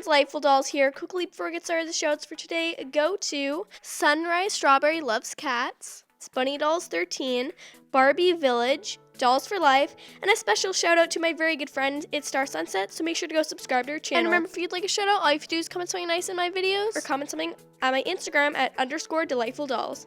friends, Delightful Dolls here. Quickly before we get started, the shoutouts for today go to Sunrise Strawberry Loves Cats, Bunny Dolls 13, Barbie Village, Dolls for Life, and a special shout out to my very good friend, It's Star Sunset, so make sure to go subscribe to her channel. And remember, if you'd like a shout out, all you have to do is comment something nice in my videos, or comment something at my Instagram at _delightfuldolls.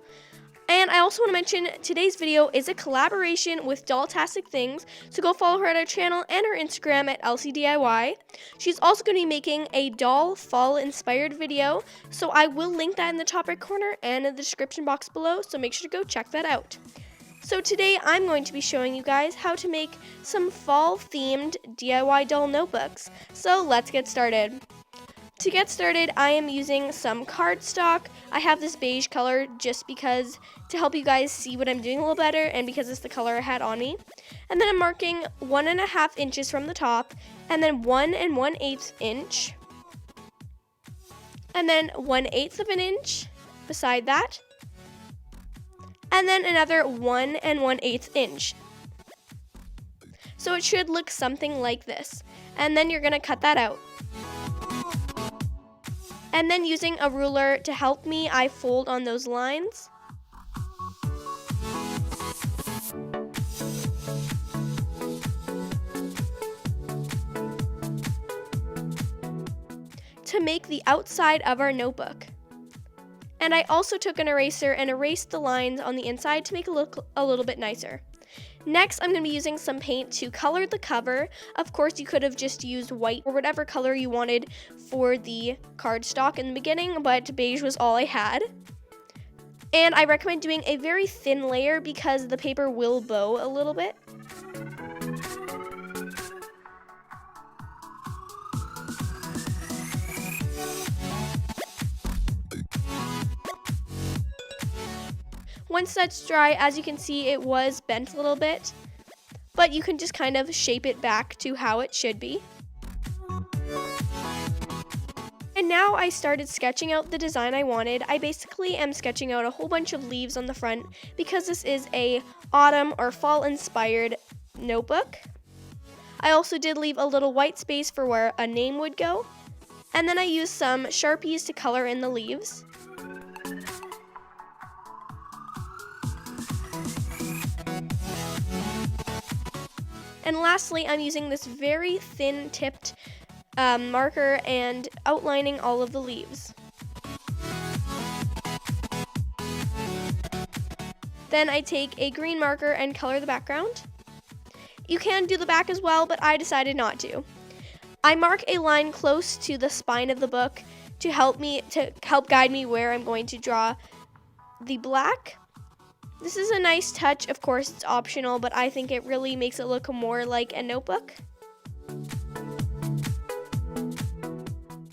And I also want to mention today's video is a collaboration with Dolltastic Things, so go follow her at her channel and her Instagram at LCDIY. She's also going to be making a doll fall inspired video, so I will link that in the top right corner and in the description box below, so make sure to go check that out. So today I'm going to be showing you guys how to make some fall themed DIY doll notebooks. So let's get started. To get started, I am using some cardstock. I have this beige color just because to help you guys see what I'm doing a little better and because it's the color I had on me. And then I'm marking 1.5 inches from the top, and then 1 1/8 inch, and then 1/8 of an inch beside that, and then another 1 1/8 inch. So it should look something like this. And then you're gonna cut that out. And then using a ruler to help me, I fold on those lines. To make the outside of our notebook. And I also took an eraser and erased the lines on the inside to make it look a little bit nicer. Next, I'm going to be using some paint to color the cover. Of course, you could have just used white or whatever color you wanted for the cardstock in the beginning, but beige was all I had. And I recommend doing a very thin layer because the paper will bow a little bit. Once that's dry, as you can see, it was bent a little bit, but you can just kind of shape it back to how it should be. And now I started sketching out the design I wanted. I basically am sketching out a whole bunch of leaves on the front because this is a autumn or fall inspired notebook. I also did leave a little white space for where a name would go. And then I used some Sharpies to color in the leaves. And lastly, I'm using this very thin tipped marker and outlining all of the leaves. Then I take a green marker and color the background. You can do the back as well, but I decided not to. I mark a line close to the spine of the book to help guide me where I'm going to draw the black. This is a nice touch. Of course, it's optional, but I think it really makes it look more like a notebook.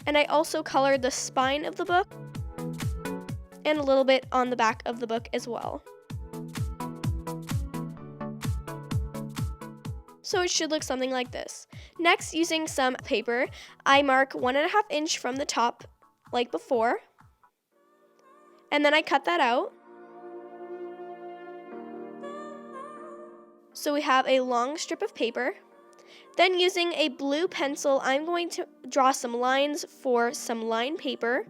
And I also colored the spine of the book and a little bit on the back of the book as well. So it should look something like this. Next, using some paper, I mark 1.5 inch from the top like before, and then I cut that out. So we have a long strip of paper. Then using a blue pencil, I'm going to draw some lines for some line paper.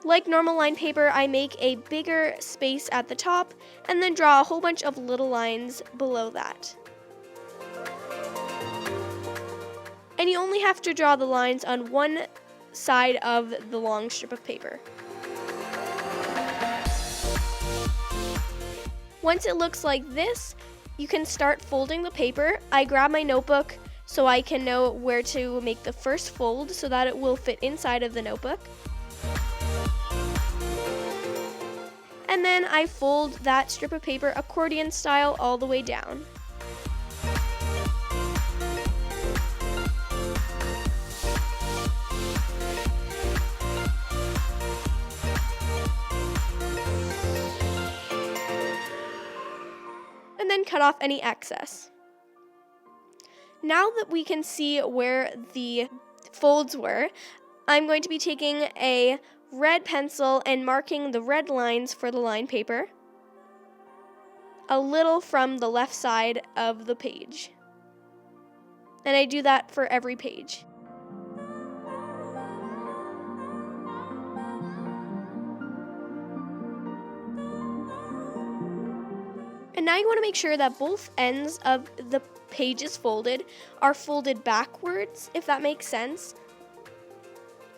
Like normal line paper, I make a bigger space at the top and then draw a whole bunch of little lines below that. And you only have to draw the lines on one side of the long strip of paper. Once it looks like this, you can start folding the paper. I grab my notebook so I can know where to make the first fold so that it will fit inside of the notebook. And then I fold that strip of paper accordion style all the way down. And then cut off any excess. Now that we can see where the folds were, I'm going to be taking a red pencil and marking the red lines for the line paper a little from the left side of the page. And I do that for every page. And now you want to make sure that both ends of the pages folded are folded backwards, if that makes sense.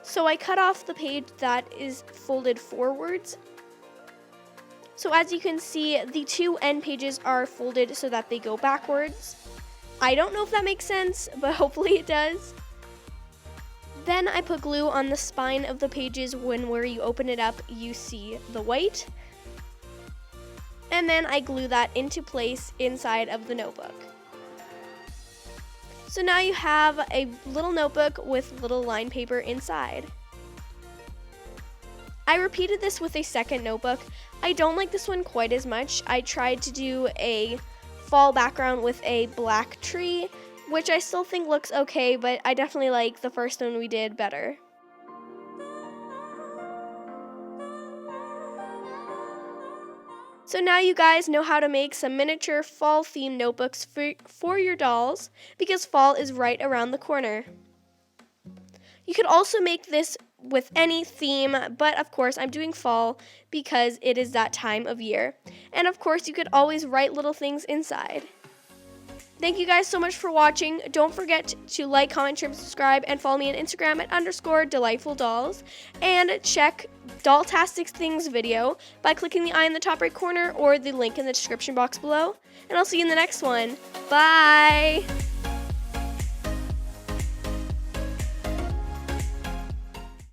So I cut off the page that is folded forwards. So as you can see, the two end pages are folded so that they go backwards. I don't know if that makes sense, but hopefully it does. Then I put glue on the spine of the pages where you open it up, you see the white. And then I glue that into place inside of the notebook. So now you have a little notebook with little line paper inside. I repeated this with a second notebook. I don't like this one quite as much. I tried to do a fall background with a black tree, which I still think looks okay, but I definitely like the first one we did better. So now you guys know how to make some miniature fall themed notebooks for your dolls, because fall is right around the corner. You could also make this with any theme, but of course I'm doing fall because it is that time of year. And of course you could always write little things inside. Thank you guys so much for watching. Don't forget to like, comment, share, subscribe, and follow me on Instagram at _delightfuldolls. And check Dolltastic Things video by clicking the eye in the top right corner or the link in the description box below. And I'll see you in the next one. Bye!